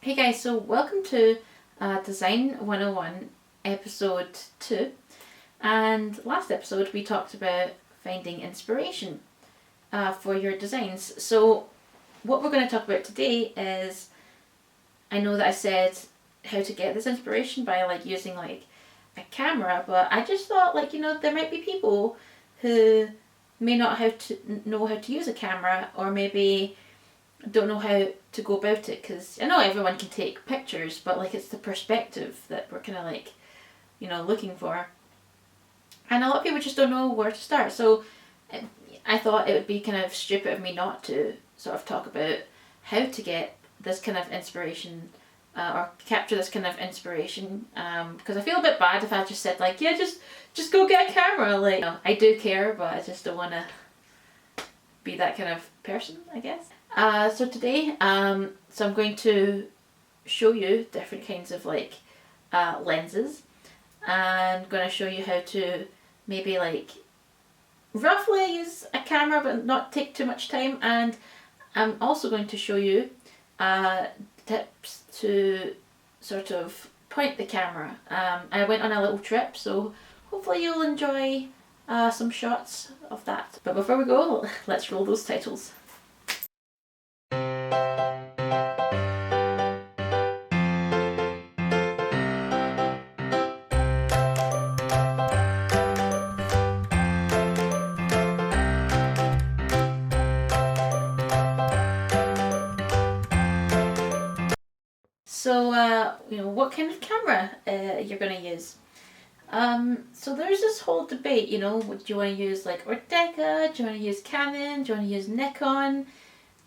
Hey guys, so welcome to Design 101 episode 2, and last episode we talked about finding inspiration for your designs. So what we're going to talk about today is, I know that I said how to get this inspiration by using a camera, but I just thought there might be people who may not know how to use a camera, or maybe don't know how to go about it, because I know everyone can take pictures, but it's the perspective that we're kind of looking for, and a lot of people just don't know where to start. So I thought it would be kind of stupid of me not to sort of talk about how to get this kind of inspiration, or capture this kind of inspiration, because I feel a bit bad if I just said yeah, just go get a camera. I do care, but I just don't want to be that kind of person, I guess. So today, so I'm going to show you different kinds of lenses, and going to show you how to maybe roughly use a camera but not take too much time, and I'm also going to show you tips to sort of point the camera. I went on a little trip, so hopefully you'll enjoy some shots of that. But before we go, let's roll those titles. So, what kind of camera you're going to use. So there's this whole debate, do you want to use Ortega, do you want to use Canon, do you want to use Nikon?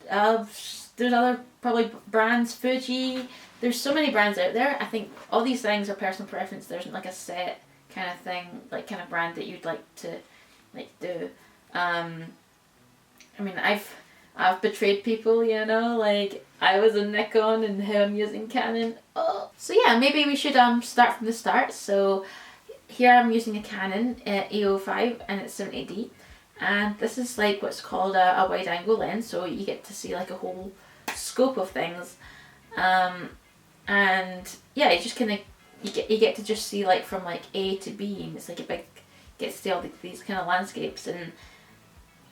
There's other probably brands, Fuji. There's so many brands out there. I think all these things are personal preference. There isn't a set kind of thing, kind of brand that you'd like to do. I mean, I've betrayed people, I was a Nikon and now I'm using Canon. Oh. So yeah, maybe we should start from the start. So here I'm using a Canon A05 and it's 70D, and this is what's called a wide angle lens, so you get to see a whole scope of things, and yeah, you just kind of you get to just see from A to B, and it's a big, get to see all these kind of landscapes. And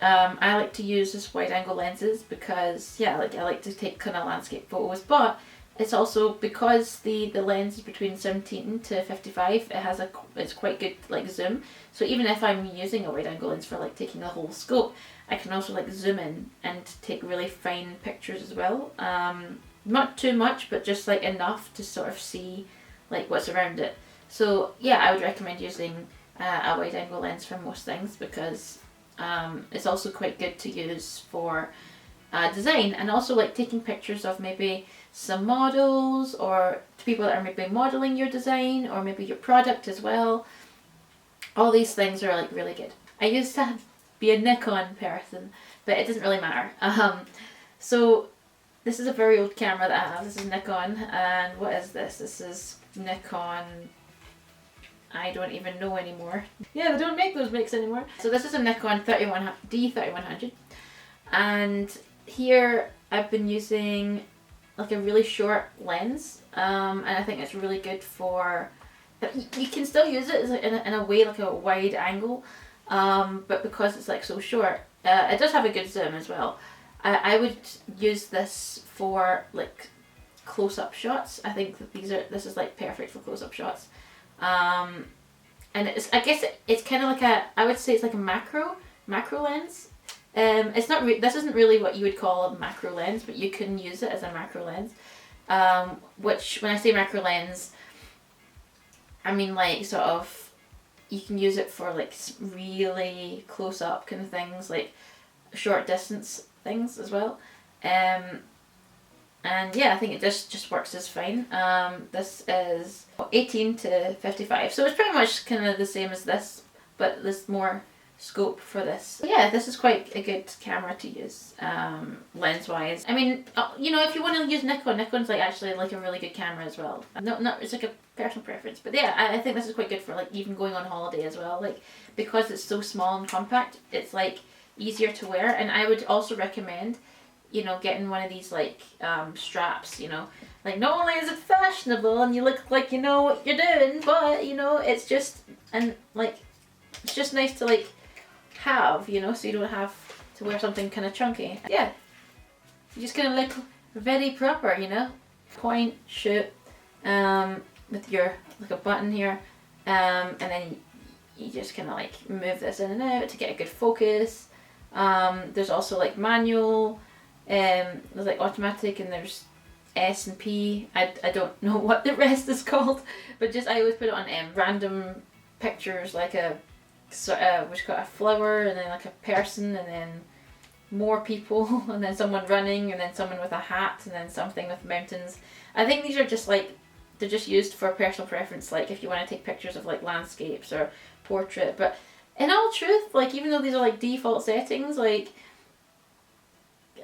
I like to use this wide angle lenses because I like to take kind of landscape photos, but it's also because the lens is between 17 to 55, it's quite good zoom. So even if I'm using a wide angle lens for taking a whole scope, I can also zoom in and take really fine pictures as well. Not too much, but just enough to sort of see what's around it. So yeah, I would recommend using a wide angle lens for most things, because it's also quite good to use for design, and also taking pictures of maybe some models, or to people that are maybe modeling your design, or maybe your product as well. All these things are really good. I used to be a Nikon person, but it doesn't really matter. So this is a very old camera that I have. This is Nikon, and what is this? This is Nikon, I don't even know anymore. Yeah, they don't make those makes anymore. So this is a Nikon D3100, and here I've been using a really short lens, and I think it's really good for, you can still use it in a way a wide angle, but because it's so short, it does have a good zoom as well. I would use this for close-up shots. I think that this is perfect for close-up shots. And I guess it's kind of I would say it's a macro lens. It's not this isn't really what you would call a macro lens, but you can use it as a macro lens. Which, when I say macro lens, I mean sort of, you can use it for really close up kind of things, short distance things as well. And yeah, I think it just works as fine. This is 18 to 55, so it's pretty much kind of the same as this, but there's more scope for this. So yeah, this is quite a good camera to use, lens wise. I mean, if you want to use Nikon's actually a really good camera as well. Not it's a personal preference, but yeah, I think this is quite good for even going on holiday as well. Because it's so small and compact, it's easier to wear. And I would also recommend, you know, getting one of these like straps, you know. Like, not only is it fashionable and you look like you know what you're doing, but you know, it's just, and like, it's just nice to like have, you know, so you don't have to wear something kind of chunky. Yeah, you just kind of look very proper, you know. Point, shoot, with your, like a button here, and then you just kind of like move this in and out to get a good focus. There's also like manual, there's like automatic, and there's S and P. I don't know what the rest is called, but just I always put it on random pictures, like a which got a flower, and then like a person, and then more people, and then someone running, and then someone with a hat, and then something with mountains. I think these are just like, they're just used for personal preference, like if you want to take pictures of like landscapes or portrait. But in all truth, like even though these are like default settings, like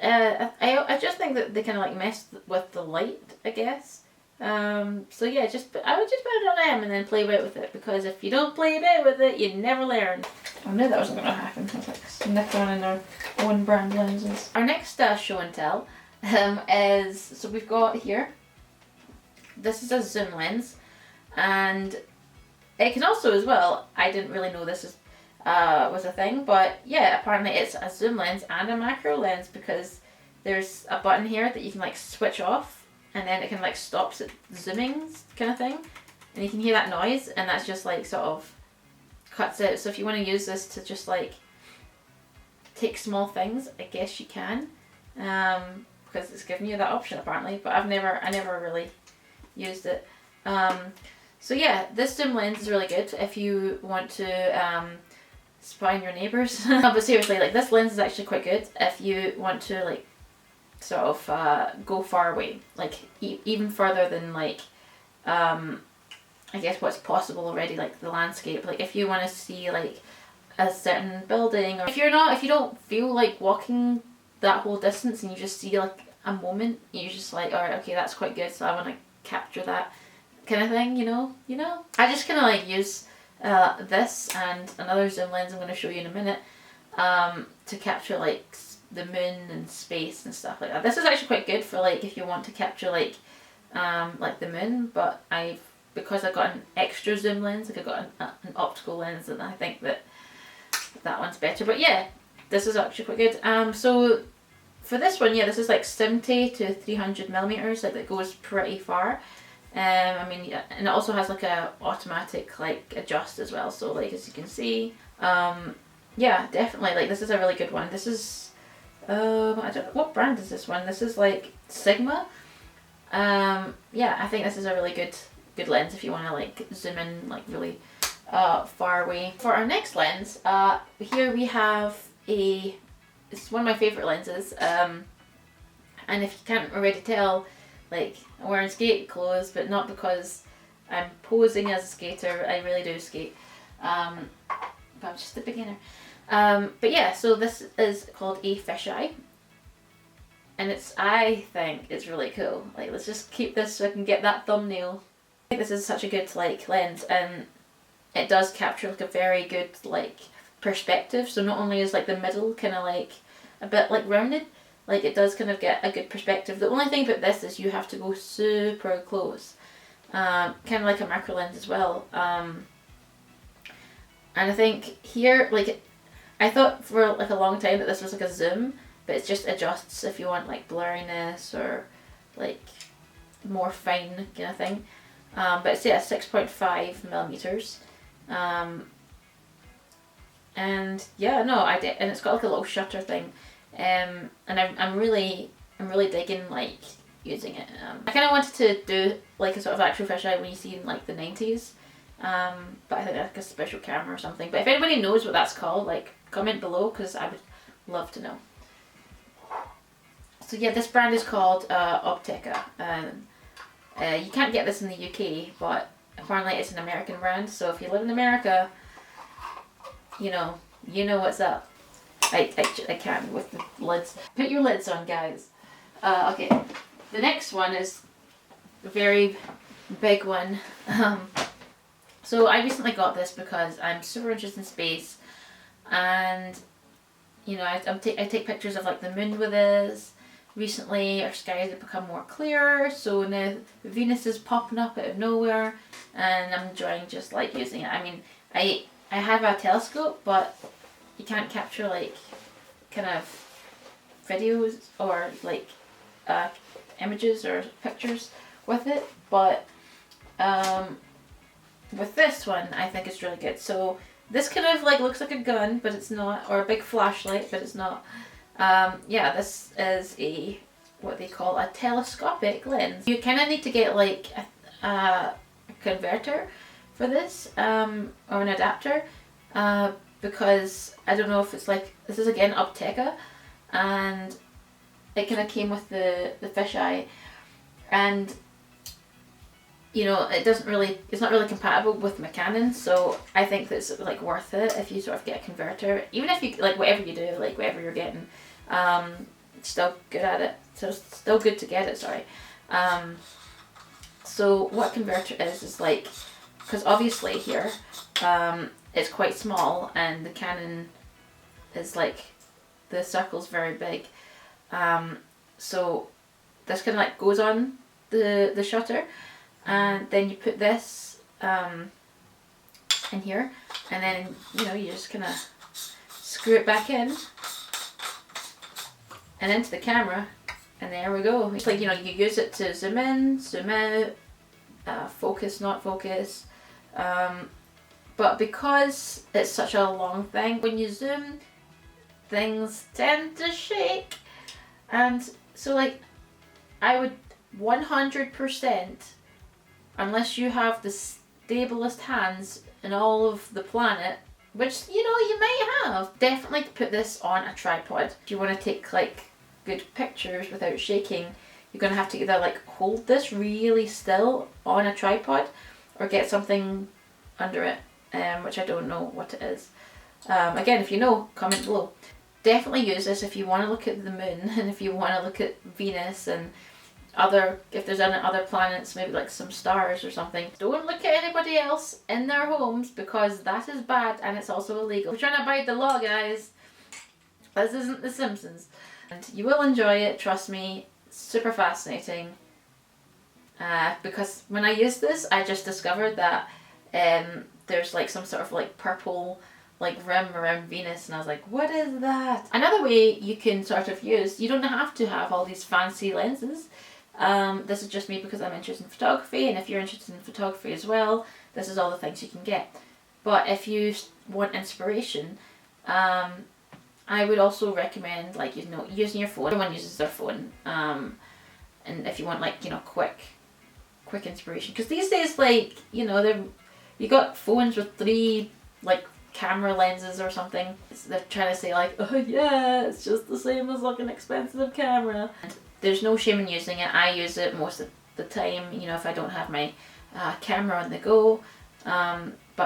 I just think that they kind of like mess with the light, I guess. So yeah, I would just put it on M and then play about with it, because if you don't play about with it, you never learn. I knew that wasn't going to happen. I was like Nikon and their own brand lenses. Our next show and tell is, so we've got here, this is a zoom lens, and it can also as well, I didn't really know this was a thing, but yeah, apparently it's a zoom lens and a macro lens, because there's a button here that you can like switch off, and then it can like stops it zooming kind of thing, and you can hear that noise, and that's just like sort of cuts out. So if you want to use this to just like take small things, I guess you can, because it's giving you that option apparently, but I never really used it. So yeah, this zoom lens is really good if you want to spy on your neighbours. But seriously, like this lens is actually quite good if you want to like sort of go far away, like even further than like I guess what's possible already, like the landscape. Like if you want to see like a certain building, or if you don't feel like walking that whole distance and you just see like a moment, you're just like, alright, okay, that's quite good, so I want to capture that kind of thing, you know. I just kind of like use this and another zoom lens I'm going to show you in a minute to capture like the moon and space and stuff like that. This is actually quite good for like if you want to capture like the moon, but because I got an extra zoom lens, like I got an optical lens, and I think that one's better. But yeah, this is actually quite good. So for this one, yeah, this is like 70 to 300 millimeters, like that goes pretty far. I mean, yeah, and it also has like a automatic like adjust as well. So like as you can see, yeah, definitely like this is a really good one. This is I don't know what brand is this one. This is like Sigma. Yeah, I think this is a really good lens if you want to like zoom in like really far away. For our next lens, here we have it's one of my favourite lenses, and if you can't already tell, like I'm wearing skate clothes, but not because I'm posing as a skater. I really do skate, but I'm just a beginner. But yeah, so this is called a Fisheye, and I think it's really cool. Like let's just keep this so I can get that thumbnail. I think this is such a good like lens, and it does capture like a very good like perspective. So not only is like the middle kind of like a bit like rounded, like it does kind of get a good perspective. The only thing about this is you have to go super close, kind of like a macro lens as well. And I think here, like I thought for like a long time that this was like a zoom, but it just adjusts if you want like blurriness or like more fine kind of thing. But it's 6.5 millimeters. And yeah, no, and it's got like a little shutter thing. And I'm really digging like using it. I kind of wanted to do like a sort of actual fisheye when you see in like the 90s. But I think like a special camera or something. But if anybody knows what that's called, like comment below, because I would love to know. So yeah, this brand is called Optica. You can't get this in the UK, but apparently it's an American brand. So if you live in America, you know what's up. I can with the lids. Put your lids on, guys. Okay, the next one is a very big one. So I recently got this because I'm super interested in space, and you know I take pictures of like the moon with this, recently our skies have become more clearer, so now Venus is popping up out of nowhere, and I'm enjoying just like using it. I mean, I have a telescope, but you can't capture like kind of videos or like images or pictures with it, but with this one I think it's really good. So this kind of like looks like a gun, but it's not, or a big flashlight, but it's not. Yeah, this is a what they call a telescopic lens. You kind of need to get like a converter for this, or an adapter, because I don't know if it's like, this is again Optica, and it kind of came with the fisheye, and you know, it's not really compatible with my Canon, so I think that's like worth it if you sort of get a converter, even if you like whatever you do, like whatever you're getting, still good at it, so it's still good to get it, sorry. So what converter is like, because obviously here it's quite small and the Canon is like, the circle's very big, so this kind of like goes on the shutter, and then you put this in here, and then you know, you just kind of screw it back in and into the camera, and there we go. It's like, you know, you use it to zoom in, zoom out, focus, not focus, but because it's such a long thing, when you zoom, things tend to shake, and so like I would 100%, unless you have the stablest hands in all of the planet, which you know you might have, definitely put this on a tripod. If you want to take like good pictures without shaking, you're going to have to either like hold this really still on a tripod or get something under it, which I don't know what it is. Again, if you know, comment below. Definitely use this if you want to look at the moon, and if you want to look at Venus and other, if there's any other planets, maybe like some stars or something. Don't look at anybody else in their homes, because that is bad and it's also illegal. We're trying to abide the law, guys. This isn't The Simpsons. And you will enjoy it, trust me. Super fascinating. Because when I used this, I just discovered that there's like some sort of like purple like rim around Venus, and I was like, what is that? Another way you can sort of use, you don't have to have all these fancy lenses. This is just me because I'm interested in photography, and if you're interested in photography as well, this is all the things you can get. But if you want inspiration, I would also recommend, like, you know, using your phone. Everyone uses their phone, and if you want like, you know, quick inspiration, because these days, like, you know, you got phones with 3 like camera lenses or something. They're trying to say like, oh yeah, it's just the same as like an expensive camera. And there's no shame in using it. I use it most of the time, you know, if I don't have my camera on the go, but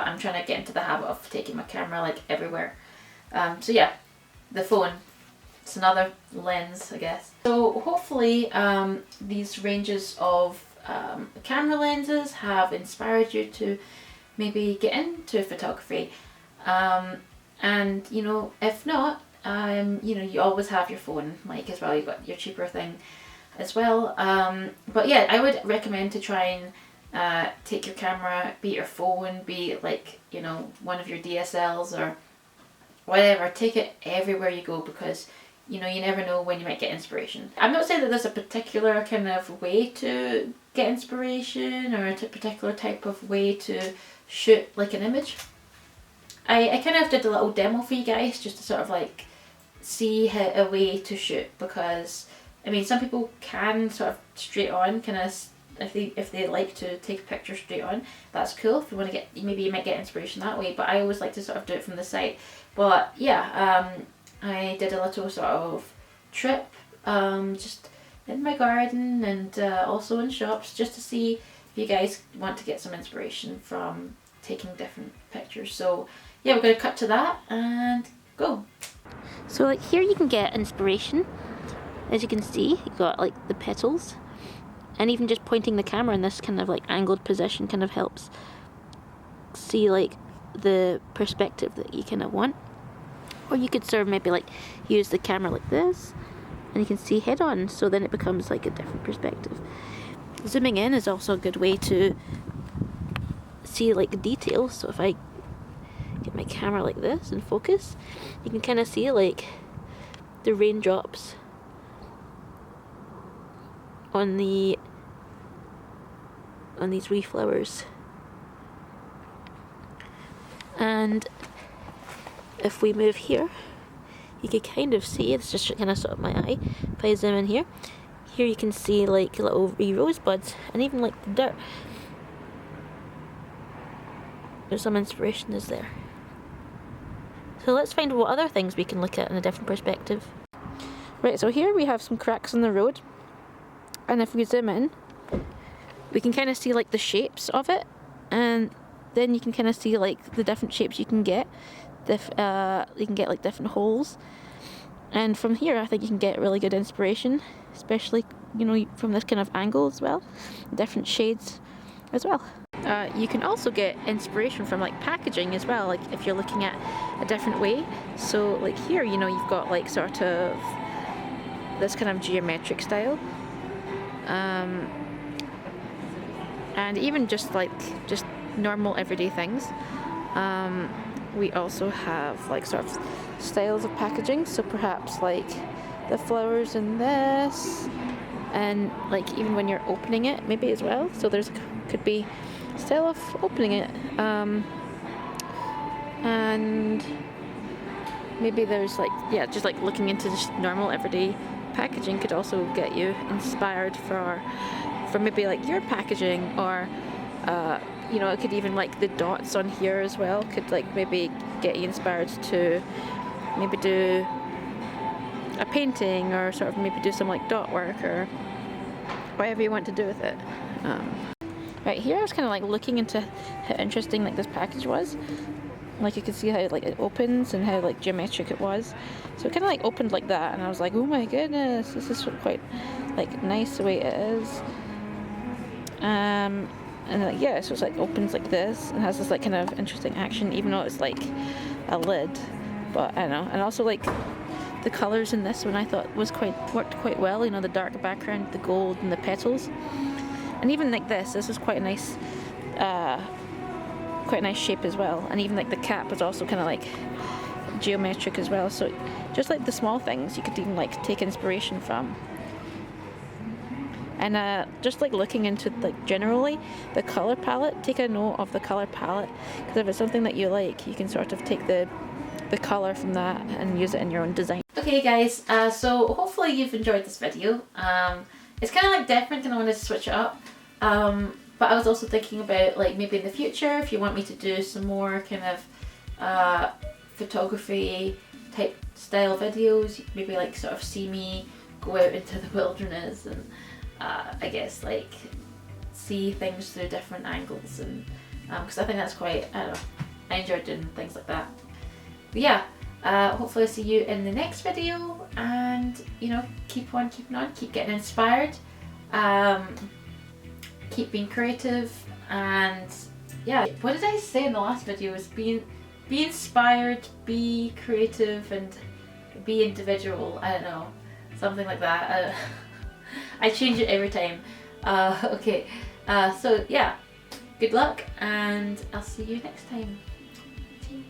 I'm trying to get into the habit of taking my camera like everywhere. So yeah, the phone, it's another lens, I guess. So hopefully these ranges of camera lenses have inspired you to maybe get into photography. And you know, if not, you know, you always have your phone, like, as well. You've got your cheaper thing as well. But yeah, I would recommend to try and take your camera, be it your phone, be it like, you know, one of your DSLs or whatever. Take it everywhere you go, because you know, you never know when you might get inspiration. I'm not saying that there's a particular kind of way to get inspiration or a particular type of way to shoot like an image. I kind of did a little demo for you guys just to sort of like see how, a way to shoot, because I mean, some people can sort of straight on kind of, if they like to take a picture straight on, that's cool. If you want to get, maybe you might get inspiration that way, but I always like to sort of do it from the side. But yeah, I did a little sort of trip just in my garden and also in shops, just to see if you guys want to get some inspiration from taking different pictures. So yeah, we're going to cut to that and go. So like here you can get inspiration. As you can see, you've got like the petals, and even just pointing the camera in this kind of like angled position kind of helps see like the perspective that you kind of want. Or you could sort of maybe like use the camera like this and you can see head on, so then it becomes like a different perspective. Zooming in is also a good way to see like the details. So if I get my camera like this and focus, you can kind of see like the raindrops on these wee flowers. And if we move here, you can kind of see, it's just kind of sort of my eye, if I zoom in here you can see like little wee rosebuds, and even like the dirt. There's some inspiration is there. So let's find what other things we can look at in a different perspective. Right, so here we have some cracks in the road, and if we zoom in, we can kind of see like the shapes of it, and then you can kind of see like the different shapes you can get. You can get like different holes, and from here I think you can get really good inspiration, especially, you know, from this kind of angle as well, different shades as well. You can also get inspiration from like packaging as well, like if you're looking at a different way. So like here, you know, you've got like sort of this kind of geometric style, and even just normal everyday things. We also have like sort of styles of packaging, so perhaps like the flowers in this, and like even when you're opening it maybe as well, so there's could be style of opening it, and maybe there's like, yeah, just like looking into just normal everyday packaging could also get you inspired for maybe like your packaging, or you know, it could even like the dots on here as well could like maybe get you inspired to maybe do a painting, or sort of maybe do some like dot work or whatever you want to do with it. Right here I was kind of like looking into how interesting like this package was. Like you could see how like it opens and how like geometric it was. So it kind of like opened like that, and I was like, oh my goodness, this is quite like nice the way it is. And like, yeah, so it's like opens like this and has this like kind of interesting action, even though it's like a lid. But I don't know. And also like the colours in this one I thought worked quite well. You know, the dark background, the gold, and the petals. And even like this was quite a nice shape as well. And even like the cap was also kind of like geometric as well. So just like the small things you could even like take inspiration from. And just like looking into like generally the color palette, take a note of the color palette, because if it's something that you like, you can sort of take the color from that and use it in your own design. Okay guys, so hopefully you've enjoyed this video. It's kind of like different and I wanted to switch it up, but I was also thinking about like maybe in the future if you want me to do some more kind of photography type style videos, maybe like sort of see me go out into the wilderness and I guess like see things through different angles, and because I think that's quite, I don't know, I enjoy doing things like that. But yeah, hopefully I'll see you in the next video, and you know, keep on keeping on, keep getting inspired, keep being creative, and yeah, what did I say in the last video? Was be inspired, be creative, and be individual. I don't know, something like that. I change it every time. Okay, so yeah, good luck, and I'll see you next time.